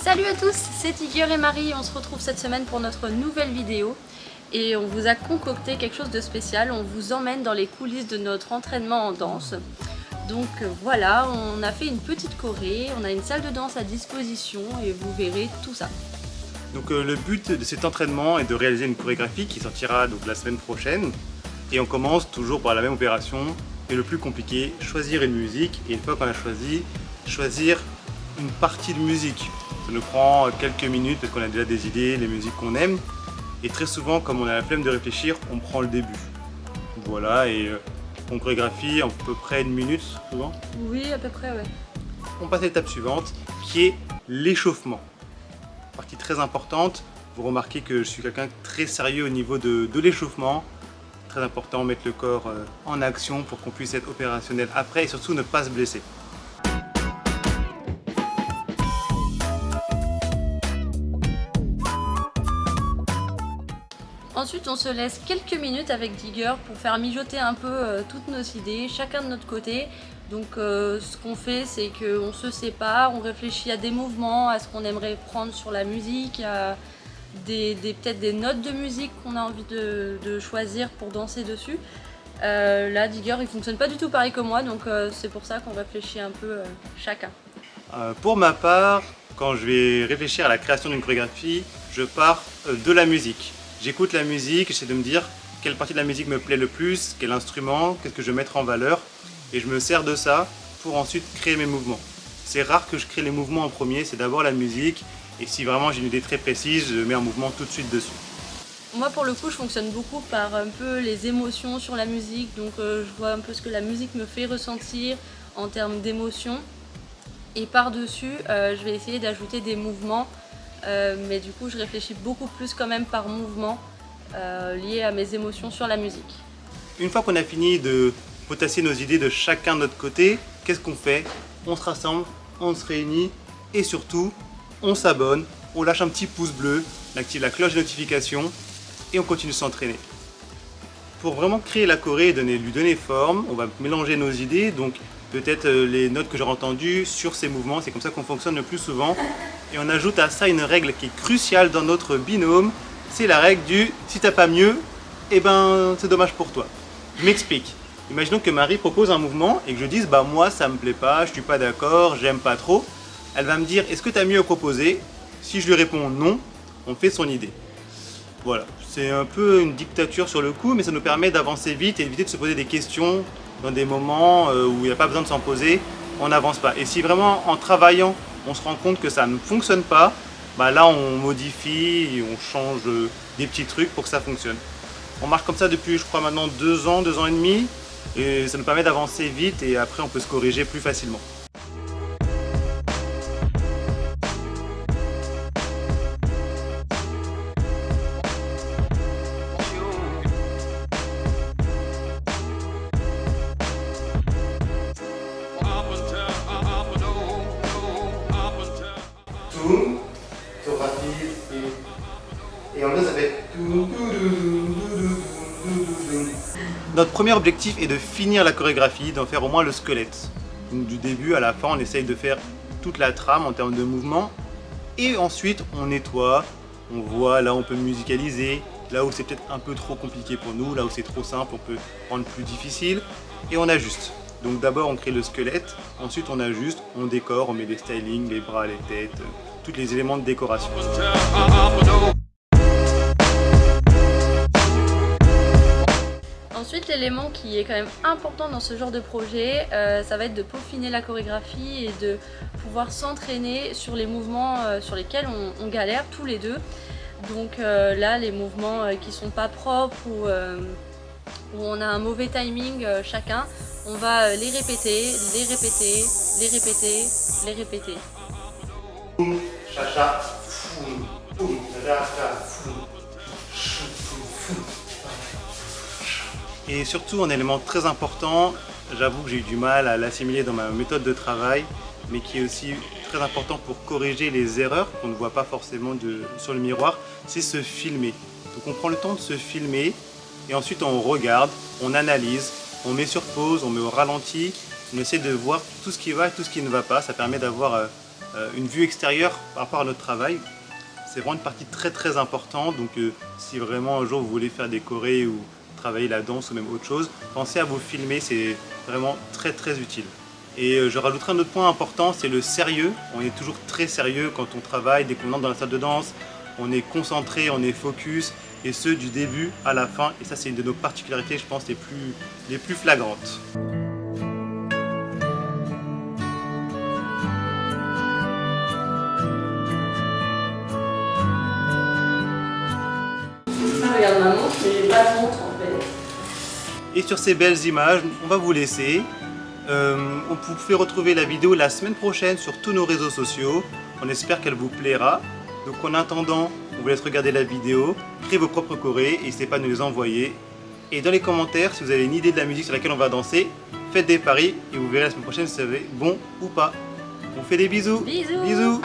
Salut à tous, c'est Tiger et Marie, on se retrouve cette semaine pour notre nouvelle vidéo et on vous a concocté quelque chose de spécial, on vous emmène dans les coulisses de notre entraînement en danse. Donc voilà, on a fait une petite choré, on a une salle de danse à disposition et vous verrez tout ça. Donc le but de cet entraînement est de réaliser une chorégraphie qui sortira donc la semaine prochaine. Et on commence toujours par la même opération. Et le plus compliqué, choisir une musique. Et une fois qu'on a choisi, choisir une partie de musique. Ça nous prend quelques minutes parce qu'on a déjà des idées, les musiques qu'on aime. Et très souvent, comme on a la flemme de réfléchir, on prend le début. Voilà, et on chorégraphie à peu près une minute souvent. Oui, à peu près, ouais. On passe à l'étape suivante qui est l'échauffement. Partie très importante, vous remarquez que je suis quelqu'un de très sérieux au niveau de l'échauffement. Très important, mettre le corps en action pour qu'on puisse être opérationnel après et surtout ne pas se blesser. Ensuite, on se laisse quelques minutes avec Tiger pour faire mijoter un peu toutes nos idées, chacun de notre côté. Donc ce qu'on fait, c'est qu'on se sépare, on réfléchit à des mouvements, à ce qu'on aimerait prendre sur la musique, à peut-être des notes de musique qu'on a envie de choisir pour danser dessus. Là, Tiger, il fonctionne pas du tout pareil que moi, donc c'est pour ça qu'on réfléchit un peu chacun. Pour ma part, quand je vais réfléchir à la création d'une chorégraphie, je pars de la musique. J'écoute la musique, j'essaie de me dire quelle partie de la musique me plaît le plus, quel instrument, qu'est-ce que je vais mettre en valeur. Et je me sers de ça pour ensuite créer mes mouvements. C'est rare que je crée les mouvements en premier, c'est d'abord la musique. Et si vraiment j'ai une idée très précise, je mets un mouvement tout de suite dessus. Moi pour le coup je fonctionne beaucoup par un peu les émotions sur la musique, donc je vois un peu ce que la musique me fait ressentir en termes d'émotions. Et par-dessus je vais essayer d'ajouter des mouvements, mais du coup je réfléchis beaucoup plus quand même par mouvement lié à mes émotions sur la musique. Une fois qu'on a fini de potasser nos idées de chacun de notre côté, qu'est-ce qu'on fait? On se rassemble, on se réunit et surtout on s'abonne, on lâche un petit pouce bleu, on active la cloche de notification et on continue de s'entraîner. Pour vraiment créer la choré et lui donner forme, on va mélanger nos idées, donc peut-être les notes que j'aurai entendues sur ces mouvements, c'est comme ça qu'on fonctionne le plus souvent. Et on ajoute à ça une règle qui est cruciale dans notre binôme, c'est la règle du « si t'as pas mieux, eh ben c'est dommage pour toi ». Je m'explique. Imaginons que Marie propose un mouvement et que je dise « bah moi ça me plaît pas, je suis pas d'accord, j'aime pas trop ». Elle va me dire « est-ce que tu as mieux à proposer ?» Si je lui réponds « non », on fait son idée. Voilà, c'est un peu une dictature sur le coup, mais ça nous permet d'avancer vite et d'éviter de se poser des questions dans des moments où il n'y a pas besoin de s'en poser, on n'avance pas. Et si vraiment en travaillant, on se rend compte que ça ne fonctionne pas, bah là on modifie, et on change des petits trucs pour que ça fonctionne. On marche comme ça depuis je crois maintenant 2 ans, 2 ans et demi, et ça nous permet d'avancer vite et après on peut se corriger plus facilement. Tour rapide et en deux ça fait. Notre premier objectif est de finir la chorégraphie, d'en faire au moins le squelette. Donc, du début à la fin, on essaye de faire toute la trame en termes de mouvement et ensuite on nettoie, on voit là où on peut musicaliser, là où c'est peut-être un peu trop compliqué pour nous, là où c'est trop simple, on peut rendre plus difficile et on ajuste. Donc d'abord on crée le squelette, ensuite on ajuste, on décore, on met des stylings, les bras, les têtes, tous les éléments de décoration. Ensuite, l'élément qui est quand même important dans ce genre de projet, ça va être de peaufiner la chorégraphie et de pouvoir s'entraîner sur les mouvements sur lesquels on galère tous les deux. Donc là, les mouvements qui sont pas propres ou où on a un mauvais timing chacun, on va les répéter, les répéter, les répéter, les répéter. Chacha, foum, foum, racha, foum, foum. Et surtout un élément très important, j'avoue que j'ai eu du mal à l'assimiler dans ma méthode de travail, mais qui est aussi très important pour corriger les erreurs qu'on ne voit pas forcément sur le miroir, c'est se filmer. Donc on prend le temps de se filmer et ensuite on regarde, on analyse, on met sur pause, on met au ralenti, on essaie de voir tout ce qui va et tout ce qui ne va pas. Ça permet d'avoir une vue extérieure par rapport à notre travail. C'est vraiment une partie très importante, donc si vraiment un jour vous voulez faire des chorés ou travailler la danse ou même autre chose, pensez à vous filmer, c'est vraiment très utile. Et je rajouterai un autre point important, c'est le sérieux. On est toujours très sérieux quand on travaille, dès qu'on entre dans la salle de danse, on est concentré, on est focus, et ce du début à la fin, et ça c'est une de nos particularités, je pense, les plus flagrantes. Regarde maman, je n'ai pas de montre en fait. Et sur ces belles images, on va vous laisser. Vous pouvez retrouver la vidéo la semaine prochaine sur tous nos réseaux sociaux. On espère qu'elle vous plaira. Donc en attendant, on vous laisse regarder la vidéo, créer vos propres chorés et n'hésitez pas à nous les envoyer. Et dans les commentaires, si vous avez une idée de la musique sur laquelle on va danser, faites des paris et vous verrez la semaine prochaine si c'est bon ou pas. On fait des bisous. Bisous. Bisous.